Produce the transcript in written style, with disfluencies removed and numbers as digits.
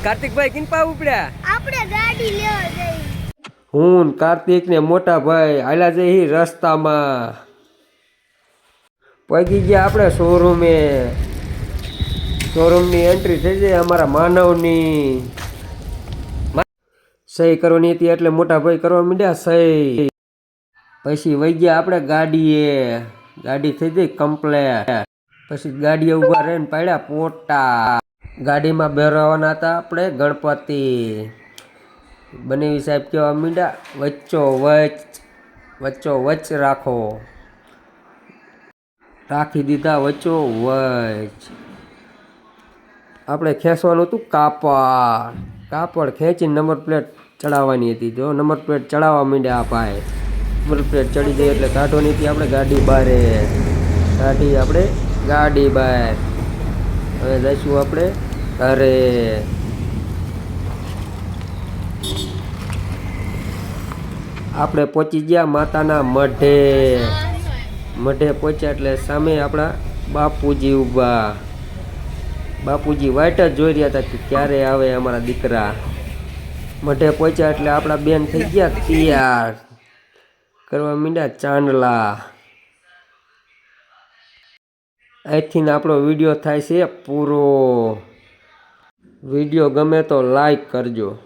કાર્તિકભાઈ કિનપા ઉપડ્યા આપણે ગાડી લેવા જઈ હું કાર્તિક ને મોટા ભાઈ આયલા જઈ રસ્તામાં પગી ગયા આપણે શોરૂમની એન્ટ્રી થઈ જાય અમારા માનવની સહી કરવાની હતી એટલે મોટા ભાઈ કરવા માંડ્યા સહી પછી વહી ગયા આપણે ગાડી થઈ ગઈ કમ્પ્લેટ પછી ગાડીએ ઊભા રહીને પાડ્યા પોટા ગાડીમાં બેરવાના હતા આપણે ગણપતિ બનેવી સાહેબ કહેવા માંડ્યા વચ્ચો વચ્ચ રાખો રાખી દીધા વચ્ચો વચ આપણે ખેંચવાનું હતું કાપડ ખેંચીને નંબર પ્લેટ ચડાવવાની હતી જો નંબર પ્લેટ ચડાવવા માંડ્યા આ ભાઈ નંબર પ્લેટ ચડી જાય એટલે કાઢવાની હતી આપણે ગાડી બહાર હવે જઈશું આપણે ઘરે આપણે પહોંચી ગયા માતાના મઢે પહોંચ્યા એટલે સામે આપણા બાપુજી ઊભા બાપુજી વાઈટ જ જોઈ રહ્યા હતા કે ક્યારે આવે અમારા દીકરા મઢે પહોંચ્યા એટલે આપણા બેન થઈ ગયા તૈયાર કરવા માંડ્યા ચાંદલા અહીંથી આપણો વિડીયો થાય છે પૂરો વિડીયો ગમે તો લાઈક કરજો।